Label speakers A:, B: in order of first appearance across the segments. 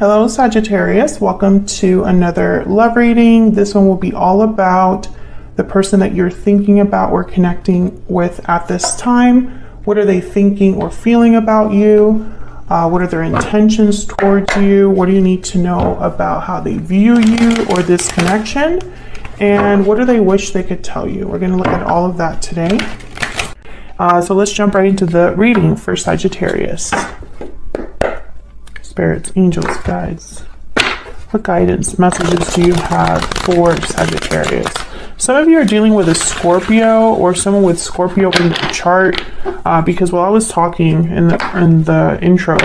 A: Hello Sagittarius, welcome to another love reading. This one will be all about the person that you're thinking about or connecting with at this time. What are they thinking or feeling about you? What are their intentions towards you? What do you need to know about how they view you or this connection? And what do they wish they could tell you? We're going to look at all of that today. So let's jump right into the reading for Sagittarius. Spirits, angels, guides. What guidance messages do you have for Sagittarius? Some of you are dealing with a Scorpio or someone with Scorpio in the chart because while I was talking in the intro,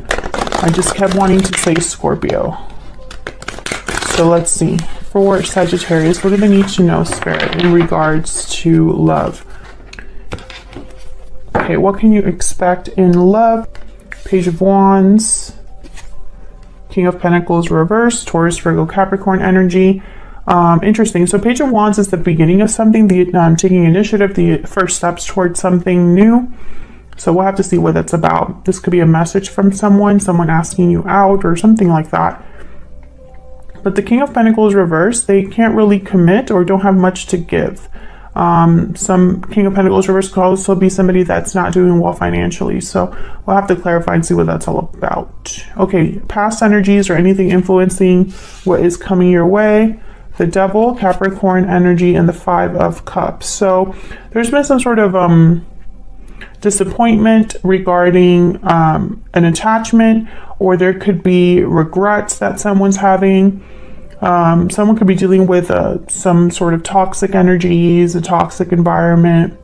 A: I just kept wanting to say Scorpio. So let's see. For Sagittarius, what do they need to know, Spirit, in regards to love? Okay, what can you expect in love? Page of Wands, King of Pentacles reverse, Taurus, Virgo, Capricorn energy. Interesting. So Page of Wands is the beginning of something, taking initiative, the first steps towards something new. So we'll have to see what that's about. This could be a message from someone asking you out or something like that. But the King of Pentacles reverse, they can't really commit or don't have much to give. Some King of Pentacles reverse could also be somebody that's not doing well financially. So we'll have to clarify and see what that's all about. Okay, past energies or anything influencing what is coming your way. The Devil, Capricorn energy, and the Five of Cups. So there's been some sort of disappointment regarding an attachment, or there could be regrets that someone's having. Someone could be dealing with some sort of toxic energies, a toxic environment,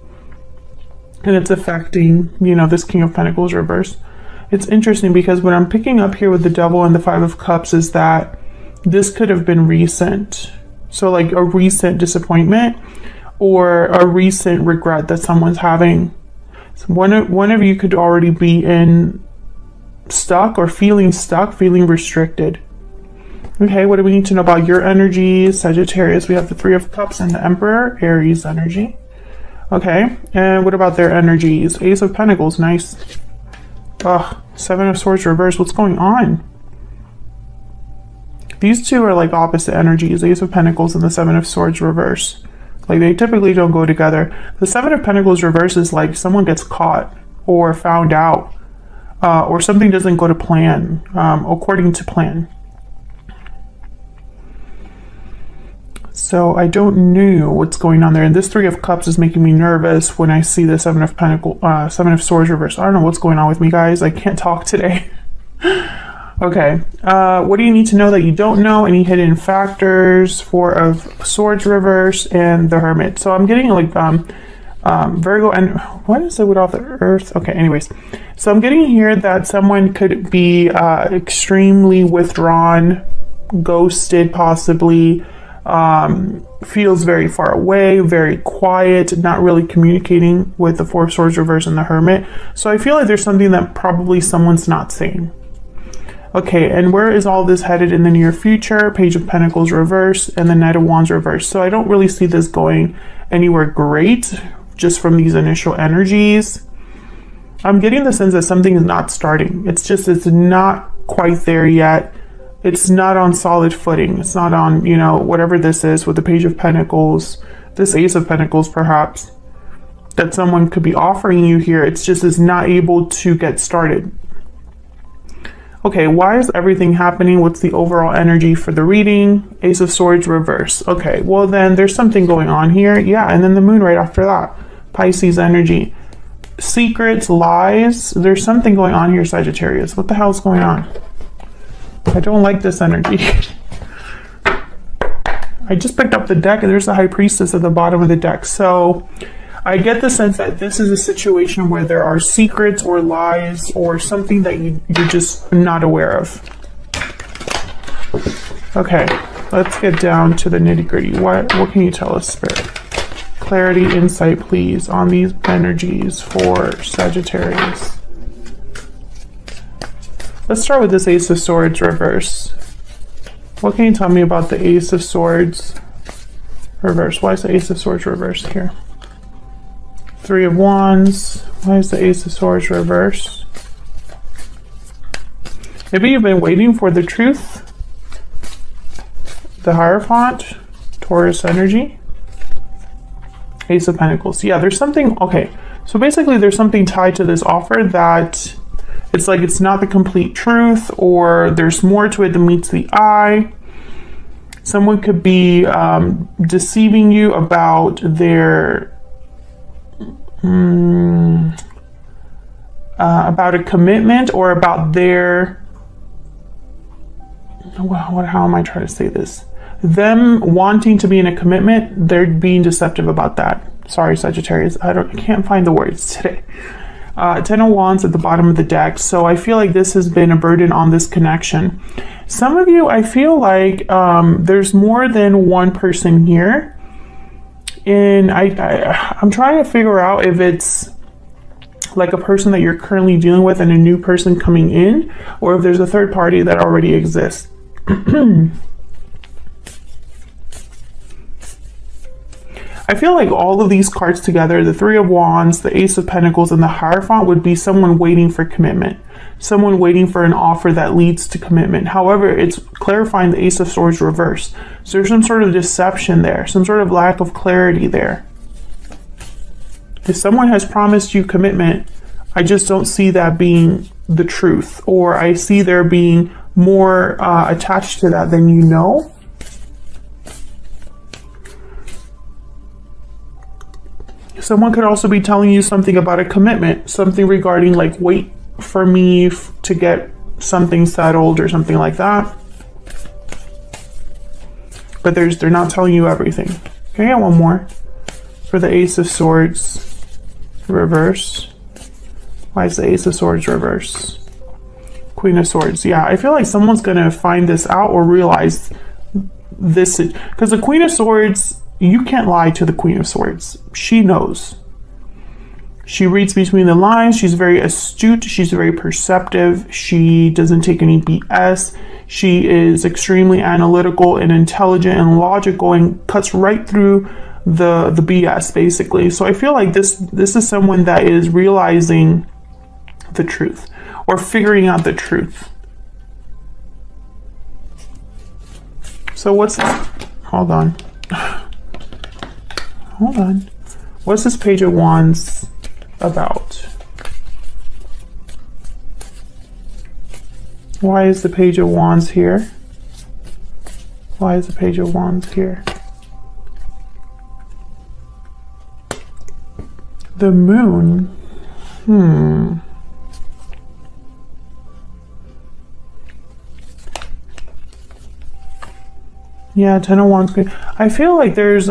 A: and it's affecting, this King of Pentacles reverse. It's interesting because what I'm picking up here with the Devil and the Five of Cups is that this could have been recent. So like a recent disappointment or a recent regret that someone's having. So one of you could already be stuck, feeling restricted. Okay, what do we need to know about your energies, Sagittarius? We have the Three of Cups and the Emperor, Aries energy. Okay, and what about their energies? Ace of Pentacles, nice. Ugh, Seven of Swords reverse. What's going on? These two are like opposite energies, Ace of Pentacles and the Seven of Swords reverse. Like they typically don't go together. The Seven of Pentacles reverse is like someone gets caught or found out or something doesn't go to plan, according to plan. So I don't know what's going on there. And this Three of Cups is making me nervous when I see the Seven of Swords reverse. I don't know what's going on with me, guys. I can't talk today. Okay. What do you need to know that you don't know? Any hidden factors? Four of Swords reverse and the Hermit. So I'm getting like Virgo and what is it with all the Earth? Okay, anyways. So I'm getting here that someone could be extremely withdrawn, ghosted possibly. Feels very far away, very quiet, not really communicating with the Four of Swords reverse and the Hermit. So I feel like there's something that probably someone's not saying. Okay, and where is all this headed in the near future? Page of Pentacles reverse and the Knight of Wands reverse. So I don't really see this going anywhere great just from these initial energies. I'm getting the sense that something is not starting. It's not quite there yet. It's not on solid footing. It's not on, whatever this is with the Page of Pentacles, this Ace of Pentacles perhaps, that someone could be offering you here. It's just is not able to get started. Okay, why is everything happening? What's the overall energy for the reading? Ace of Swords reverse. Okay, well then there's something going on here. Yeah, and then the Moon right after that. Pisces energy. Secrets, lies. There's something going on here, Sagittarius. What the hell is going on? I don't like this energy. I just picked up the deck and there's the High Priestess at the bottom of the deck. So I get the sense that this is a situation where there are secrets or lies or something that you're just not aware of. Okay, let's get down to the nitty-gritty. What can you tell us, Spirit? Clarity, insight, please, on these energies for Sagittarius. Let's start with this Ace of Swords reverse. What can you tell me about the Ace of Swords reverse? Why is the Ace of Swords reverse here? Three of Wands. Why is the Ace of Swords reverse? Maybe you've been waiting for the truth. The Hierophant, Taurus energy. Ace of Pentacles. Yeah, there's something, okay. So basically there's something tied to this offer that it's like it's not the complete truth, or there's more to it than meets the eye. Someone could be deceiving you about their, about a commitment, or about their, how am I trying to say this? Them wanting to be in a commitment, they're being deceptive about that. Sorry, Sagittarius, I can't find the words today. 10 of Wands at the bottom of the deck. So I feel like this has been a burden on this connection. Some of you, I feel like there's more than one person here. And I'm trying to figure out if it's like a person that you're currently dealing with and a new person coming in, or if there's a third party that already exists. I feel like all of these cards together, the Three of Wands, the Ace of Pentacles, and the Hierophant, would be someone waiting for commitment. Someone waiting for an offer that leads to commitment. However, it's clarifying the Ace of Swords reverse. So there's some sort of deception there, some sort of lack of clarity there. If someone has promised you commitment, I just don't see that being the truth, or I see there being more attached to that than you know. Someone could also be telling you something about a commitment, something regarding like wait for me to get something settled or something like that. But they're not telling you everything. Can I get one more for the Ace of Swords reverse? Why is the Ace of Swords reverse? Queen of Swords. Yeah, I feel like someone's gonna find this out or realize this, because the Queen of Swords, you can't lie to the Queen of Swords. She knows. She reads between the lines. She's very astute. She's very perceptive. She doesn't take any BS. She is extremely analytical and intelligent and logical and cuts right through the BS, basically. So I feel like this is someone that is realizing the truth or figuring out the truth. So what's that? Hold on. Hold on. What's this Page of Wands about? Why is the Page of Wands here? Why is the Page of Wands here? The Moon. Yeah, 10 of Wands. I feel like there's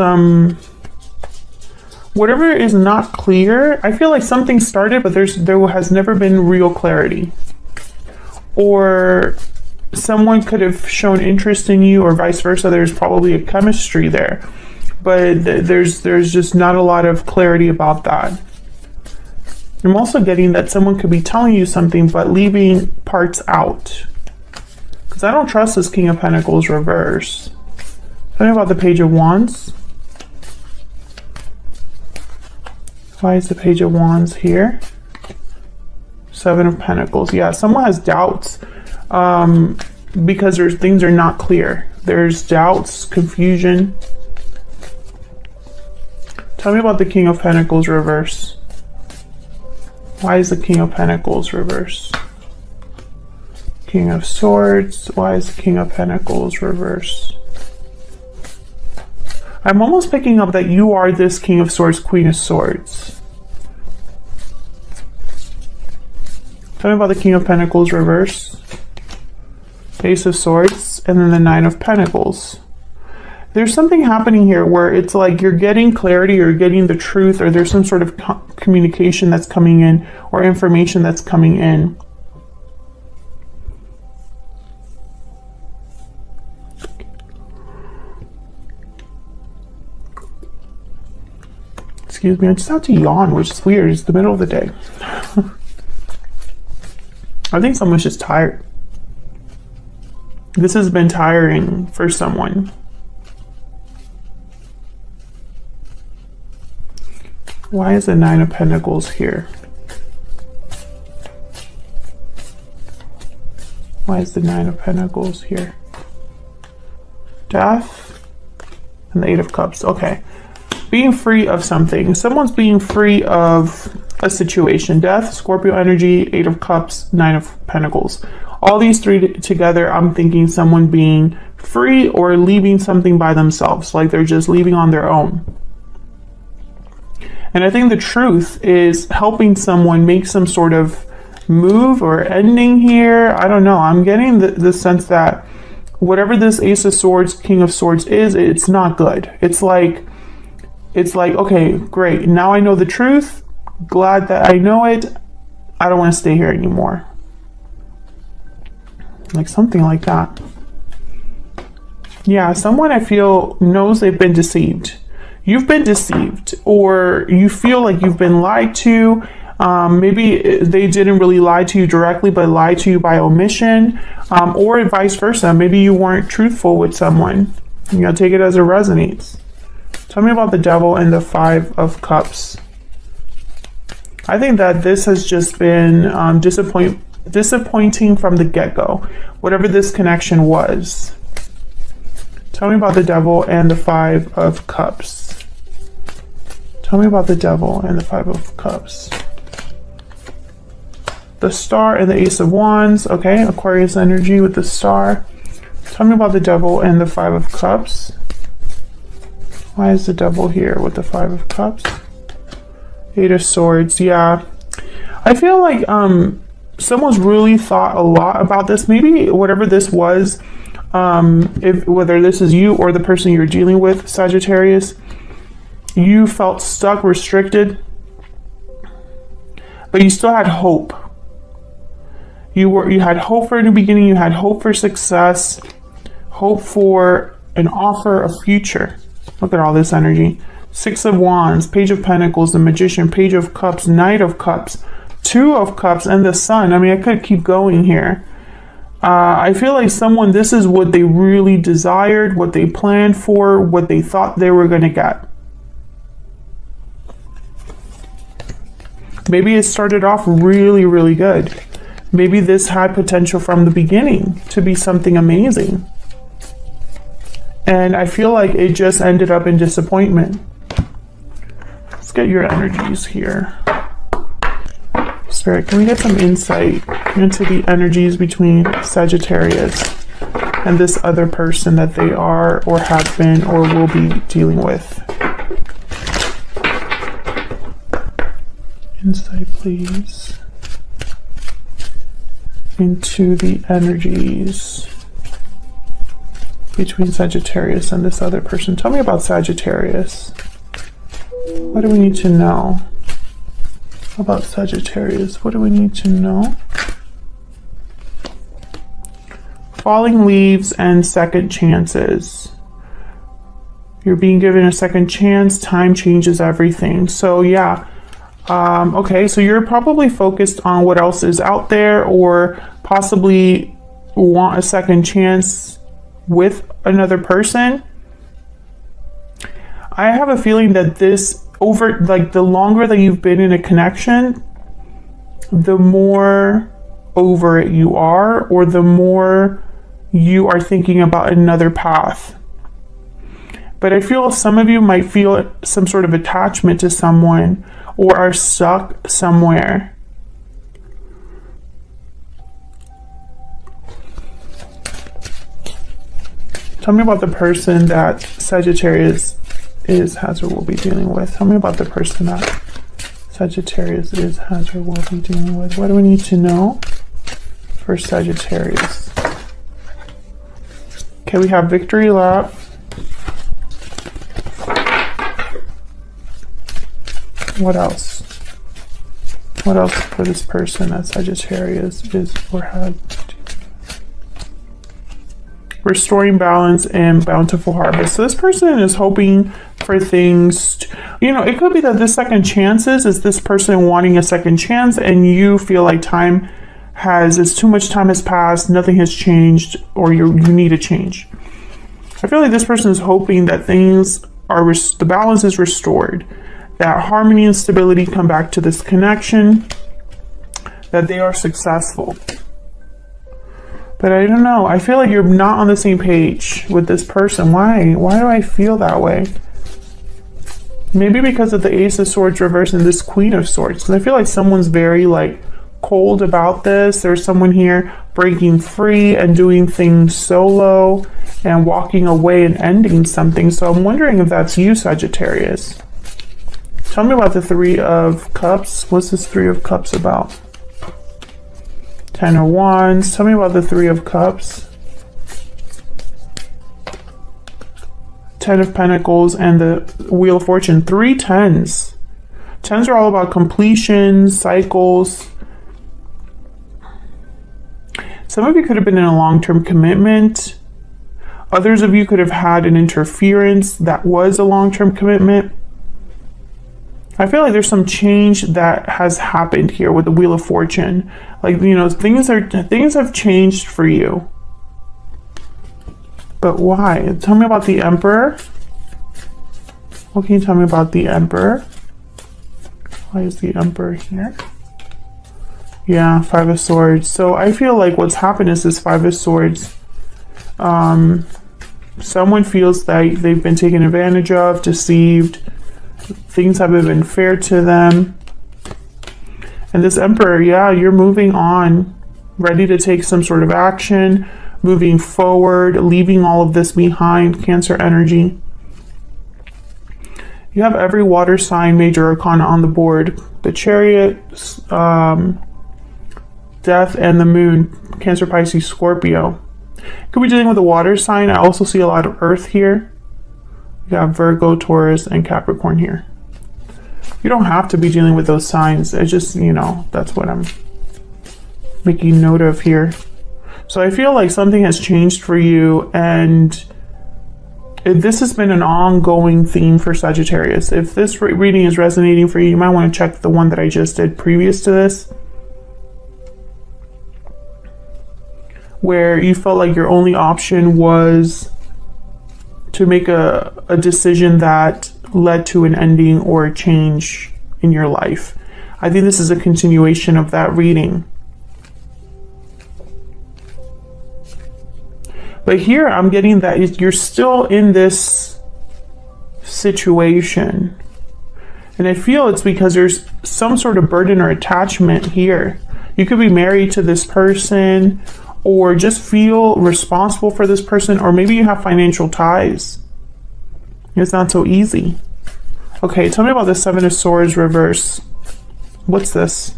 A: whatever is not clear. I feel like something started, but there has never been real clarity. Or someone could have shown interest in you, or vice versa. There's probably a chemistry there, but there's just not a lot of clarity about that. I'm also getting that someone could be telling you something but leaving parts out, because I don't trust this King of Pentacles reverse. Tell me about the Page of Wands. Why is the Page of Wands here? Seven of Pentacles. Yeah, someone has doubts because things are not clear. There's doubts, confusion. Tell me about the King of Pentacles reverse. Why is the King of Pentacles reverse? King of Swords. Why is the King of Pentacles reverse? I'm almost picking up that you are this King of Swords, Queen of Swords. Tell me about the King of Pentacles reverse. Ace of Swords, and then the Nine of Pentacles. There's something happening here where it's like you're getting clarity, or getting the truth, or there's some sort of communication that's coming in, or information that's coming in. Excuse me, I just have to yawn, which is weird. It's the middle of the day. I think someone's just tired. This has been tiring for someone. Why is the Nine of Pentacles here? Why is the Nine of Pentacles here? Death and the Eight of Cups. Okay. Being free of something. Someone's being free of a situation. Death, Scorpio energy, Eight of Cups, Nine of Pentacles. All these three together, I'm thinking someone being free or leaving something by themselves. Like they're just leaving on their own. And I think the truth is helping someone make some sort of move or ending here. I don't know. I'm getting the sense that whatever this Ace of Swords, King of Swords is, it's not good. It's like, okay, great. Now I know the truth. Glad that I know it. I don't want to stay here anymore. Like something like that. Yeah, someone I feel knows they've been deceived. You've been deceived, or you feel like you've been lied to. Maybe they didn't really lie to you directly, but lied to you by omission, or vice versa. Maybe you weren't truthful with someone. You know, take it as it resonates. Tell me about the Devil and the Five of Cups. I think that this has just been disappointing from the get-go, whatever this connection was. Tell me about the Devil and the Five of Cups. Tell me about the Devil and the Five of Cups. The Star and the Ace of Wands. Okay, Aquarius energy with the Star. Tell me about the Devil and the Five of Cups. Why is the Devil here with the Five of Cups? Eight of Swords. Yeah, I feel like someone's really thought a lot about this. Maybe whatever this was, whether this is you or the person you're dealing with, Sagittarius, you felt stuck, restricted, but you still had hope. You had hope for a new beginning. You had hope for success, hope for an offer, a future. Look at all this energy. Six of Wands, Page of Pentacles, the Magician, Page of Cups, Knight of Cups, Two of Cups, and the Sun. I mean, I could keep going here. I feel like someone, this is what they really desired, what they planned for, what they thought they were going to get. Maybe it started off really, really good. Maybe this had potential from the beginning to be something amazing. And I feel like it just ended up in disappointment. Let's get your energies here. Spirit, can we get some insight into the energies between Sagittarius and this other person that they are or have been or will be dealing with? Insight, please, into the energies between Sagittarius and this other person. Tell me about Sagittarius. What do we need to know about Sagittarius? What do we need to know? Falling leaves and second chances. You're being given a second chance. Time changes everything. So yeah. Okay, so you're probably focused on what else is out there, or possibly want a second chance with another person. I have a feeling that this, over like the longer that you've been in a connection, the more over it you are, or the more you are thinking about another path. But I feel some of you might feel some sort of attachment to someone, or are stuck somewhere. Tell me about the person that Sagittarius is, has, or will be dealing with. Tell me about the person that Sagittarius is, has, or will be dealing with. What do we need to know for Sagittarius? Okay, we have Victory Lap. What else? What else for this person that Sagittarius is or had? Restoring balance and bountiful harvest. So this person is hoping for things, you know, it could be that this second chances is this person wanting a second chance, and you feel like too much time has passed, nothing has changed, or you need a change. I feel like this person is hoping that things are, the balance is restored, that harmony and stability come back to this connection, that they are successful. But I don't know. I feel like you're not on the same page with this person. Why? Why do I feel that way? Maybe because of the Ace of Swords reversed and this Queen of Swords. Because I feel like someone's very like cold about this. There's someone here breaking free and doing things solo and walking away and ending something. So I'm wondering if that's you, Sagittarius. Tell me about the Three of Cups. What's this Three of Cups about? Ten of Wands. Tell me about the Three of Cups. Ten of Pentacles and the Wheel of Fortune. 3 tens. Tens are all about completions, cycles. Some of you could have been in a long-term commitment. Others of you could have had an interference that was a long-term commitment. I feel like there's some change that has happened here with the Wheel of Fortune. Like, you know, things have changed for you. But why? Tell me about the Emperor. What can you tell me about the Emperor? Why is the Emperor here? Yeah, Five of Swords. So I feel like what's happened is this Five of Swords. Someone feels that they've been taken advantage of, deceived. Things haven't been fair to them. And this Emperor, yeah, you're moving on, ready to take some sort of action, moving forward, leaving all of this behind, Cancer energy. You have every water sign, major arcana on the board. The Chariot, Death, and the Moon, Cancer, Pisces, Scorpio. Could be dealing with a water sign. I also see a lot of Earth here. You got Virgo, Taurus, and Capricorn here. You don't have to be dealing with those signs. It's just, you know, that's what I'm making note of here. So I feel like something has changed for you, and this has been an ongoing theme for Sagittarius. If this reading is resonating for you, you might want to check the one that I just did previous to this, where you felt like your only option was to make a decision that led to an ending or a change in your life. I think this is a continuation of that reading. But here I'm getting that you're still in this situation. And I feel it's because there's some sort of burden or attachment here. You could be married to this person, or just feel responsible for this person, or maybe you have financial ties. It's not so easy. Okay, tell me about the Seven of Swords reverse. What's this?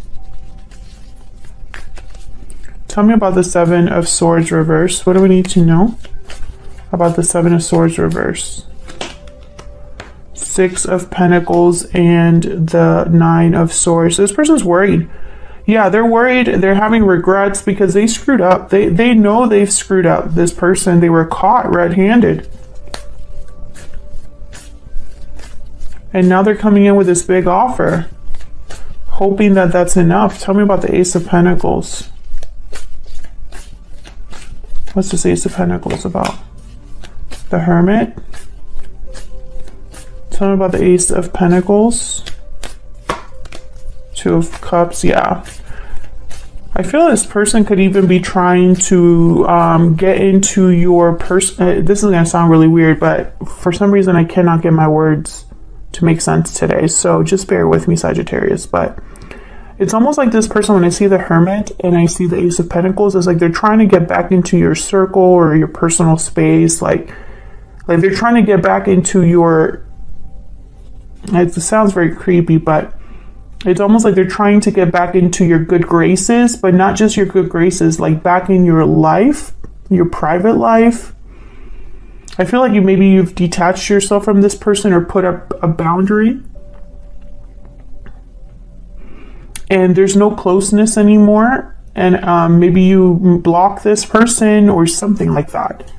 A: Tell me about the Seven of Swords reverse. What do we need to know about the Seven of Swords reverse? Six of Pentacles and the Nine of Swords. This person's worried. Yeah, they're worried. They're having regrets because they screwed up. They know they've screwed up. This person, they were caught red-handed. And now they're coming in with this big offer, hoping that that's enough. Tell me about the Ace of Pentacles. What's this Ace of Pentacles about? The Hermit. Tell me about the Ace of Pentacles. Two of Cups, yeah. I feel this person could even be trying to get into your person. This is going to sound really weird, but for some reason I cannot get my words to make sense today. So just bear with me, Sagittarius. But it's almost like this person, when I see the Hermit and I see the Ace of Pentacles, it's like they're trying to get back into your circle or your personal space. Like they're trying to get back into your, it sounds very creepy, but it's almost like they're trying to get back into your good graces, but not just your good graces, like back in your life, your private life. I feel like you've detached yourself from this person or put up a boundary. And there's no closeness anymore. And maybe you block this person or something like that.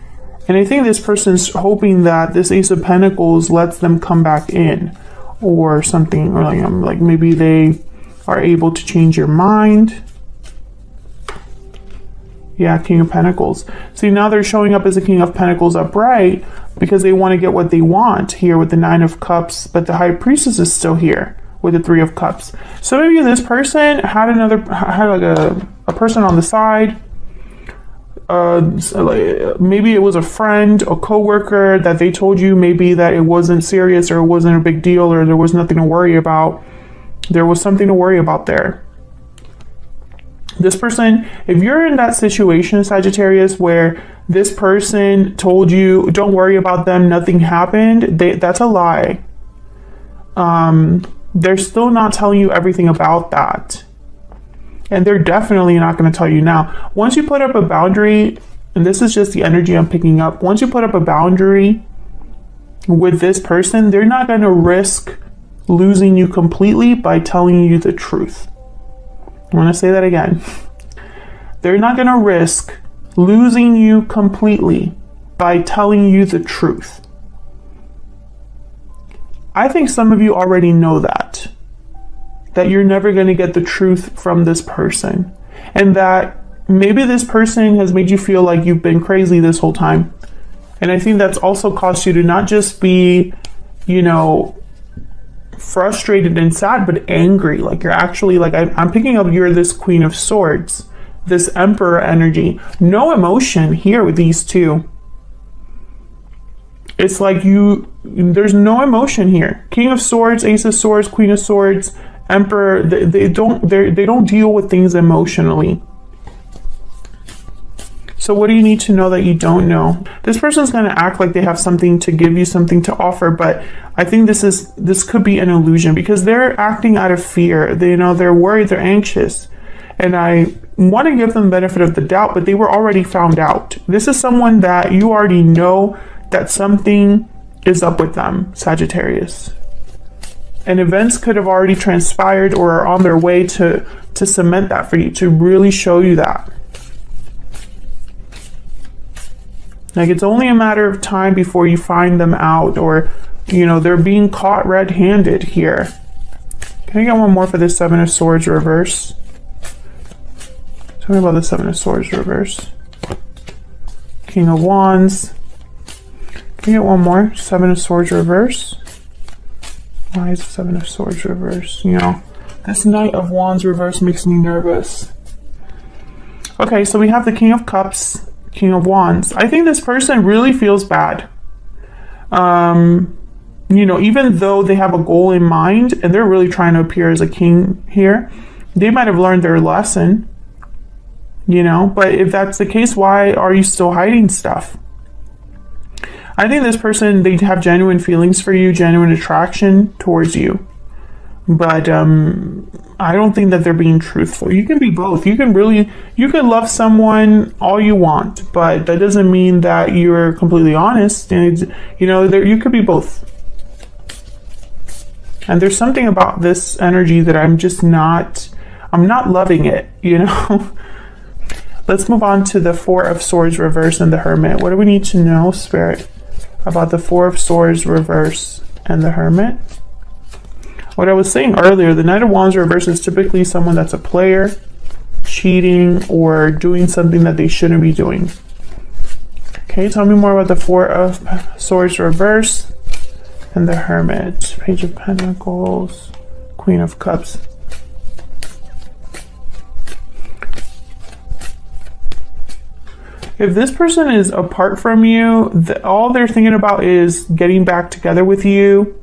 A: And I think this person's hoping that this Ace of Pentacles lets them come back in, or something, or like maybe they are able to change your mind. Yeah, King of Pentacles. See, now they're showing up as a King of Pentacles upright because they want to get what they want here with the Nine of Cups, but the High Priestess is still here with the Three of Cups. So maybe this person had like a person on the side, maybe it was a friend, a coworker that they told you maybe that it wasn't serious or it wasn't a big deal or there was nothing to worry about. There was something to worry about there. This person, if you're in that situation, Sagittarius, where this person told you, don't worry about them, nothing happened, that's a lie. They're still not telling you everything about that. And they're definitely not going to tell you now. Once you put up a boundary, and this is just the energy I'm picking up, once you put up a boundary with this person, they're not going to risk losing you completely by telling you the truth. I want to say that again. They're not going to risk losing you completely by telling you the truth. I think some of you already know that you're never going to get the truth from this person, and that maybe this person has made you feel like you've been crazy this whole time. And I think that's also caused you to not just be, frustrated and sad, but angry. Like you're actually like, I'm picking up, you're this Queen of Swords, this Emperor energy. No emotion here with these two. It's like there's no emotion here. King of Swords, Ace of Swords, Queen of Swords, Emperor, they don't deal with things emotionally. So what do you need to know that you don't know? This person's going to act like they have something to give you, something to offer, but I think this could be an illusion because they're acting out of fear. They're worried, they're anxious. And I want to give them the benefit of the doubt, but they were already found out. This is someone that you already know that something is up with them, Sagittarius. And events could have already transpired or are on their way to cement that for you, to really show you that. Like it's only a matter of time before you find them out, or, they're being caught red-handed here. Can I get one more for this Seven of Swords reverse? Tell me about the Seven of Swords reverse. King of Wands. Can I get one more? Seven of Swords reverse. Why is the Seven of Swords reverse? This Knight of Wands reverse makes me nervous. Okay, so we have the King of Cups, King of Wands. I think this person really feels bad. Even though they have a goal in mind and they're really trying to appear as a king here, they might have learned their lesson, but if that's the case, why are you still hiding stuff? I think this person, they have genuine feelings for you, genuine attraction towards you. But I don't think that they're being truthful. You can be both. You can love someone all you want, but that doesn't mean that you're completely honest. And you could be both. And there's something about this energy that I'm not loving it, Let's move on to the Four of Swords reverse and the Hermit. What do we need to know, Spirit, about the Four of Swords reverse and the Hermit? What I was saying earlier, the Knight of Wands reverse is typically someone that's a player, cheating, or doing something that they shouldn't be doing. Okay, tell me more about the Four of Swords reverse and the Hermit. Page of Pentacles, Queen of Cups. If this person is apart from you, all they're thinking about is getting back together with you,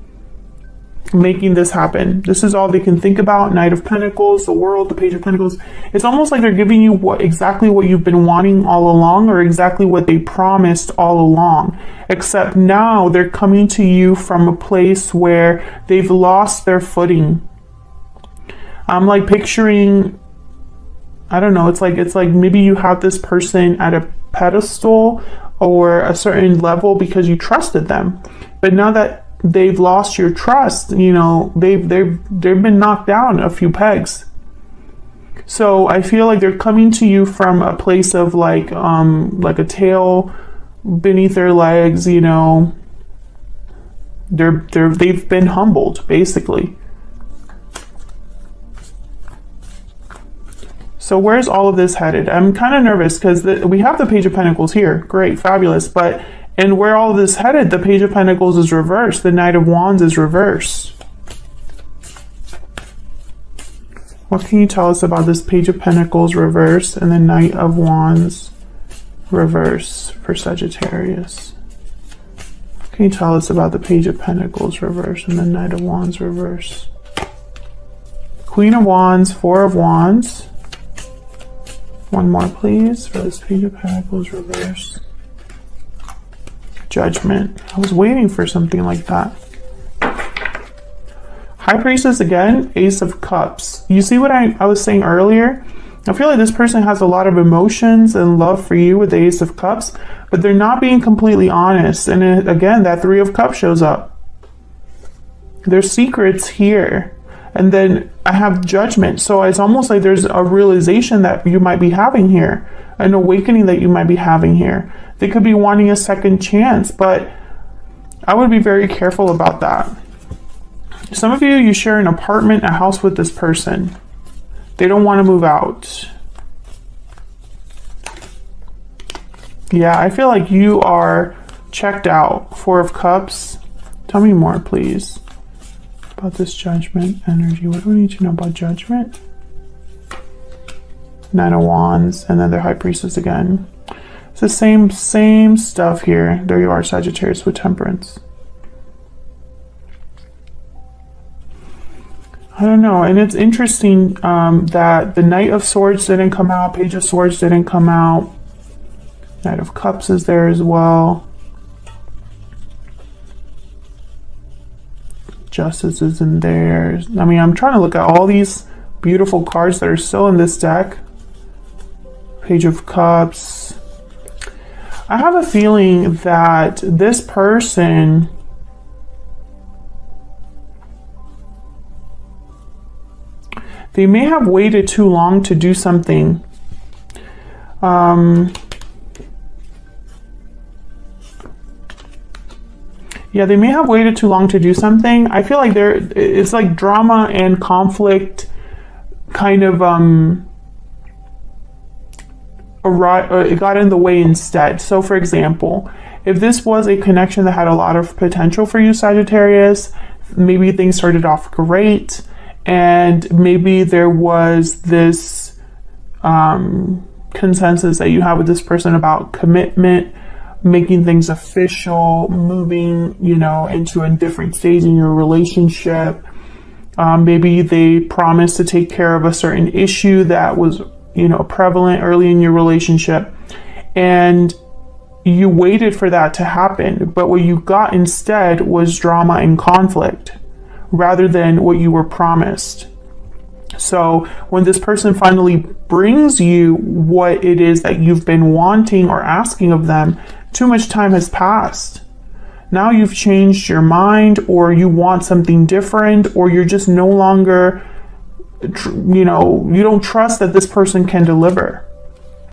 A: making this happen. This is all they can think about. Knight of Pentacles, the World, the Page of Pentacles. It's almost like they're giving you exactly what you've been wanting all along, or exactly what they promised all along. Except now they're coming to you from a place where they've lost their footing. I'm like picturing, I don't know, it's like maybe you have this person at a pedestal or a certain level because you trusted them. But now that they've lost your trust, they've been knocked down a few pegs. So I feel like they're coming to you from a place of like a tail beneath their legs, they've been humbled, basically. So where's all of this headed? I'm kind of nervous because we have the Page of Pentacles here. Great, fabulous. And where all of this headed, the Page of Pentacles is reversed. The Knight of Wands is reversed. What can you tell us about this Page of Pentacles reversed and the Knight of Wands reverse for Sagittarius. Can you tell us about the Page of Pentacles reverse and the Knight of Wands reverse? Queen of Wands, Four of Wands. One more, please, for this Page of Pentacles reverse. Judgment. I was waiting for something like that. High Priestess again, Ace of Cups. You see what I was saying earlier? I feel like this person has a lot of emotions and love for you with the Ace of Cups, but they're not being completely honest. And again, that Three of Cups shows up. There's secrets here. And then I have Judgment. So it's almost like there's a realization that you might be having here, an awakening that you might be having here. They could be wanting a second chance, but I would be very careful about that. Some of you, you share an apartment, a house with this person. They don't want to move out. Yeah, I feel like you are checked out. Four of Cups. Tell me more, please, about this Judgment energy. What do we need to know about Judgment? Nine of Wands, and then the High Priestess again. It's the same stuff here. There you are, Sagittarius with Temperance. I don't know, and it's interesting that the Knight of Swords didn't come out, Page of Swords didn't come out, Knight of Cups is there as well. Justice is in there. I mean, I'm trying to look at all these beautiful cards that are still in this deck. Page of Cups. I have a feeling that this person they may have waited too long to do something. Yeah, they may have waited too long to do something. I feel like it's like drama and conflict kind of it got in the way instead. So for example, if this was a connection that had a lot of potential for you, Sagittarius, maybe things started off great, and maybe there was this consensus that you have with this person about commitment, making things official, moving, you know, into a different stage in your relationship. Maybe they promised to take care of a certain issue that was, you know, prevalent early in your relationship, and you waited for that to happen. But what you got instead was drama and conflict rather than what you were promised. So when this person finally brings you what it is that you've been wanting or asking of them, too much time has passed. Now you've changed your mind, or you want something different, or you're just no longer, you know, you don't trust that this person can deliver.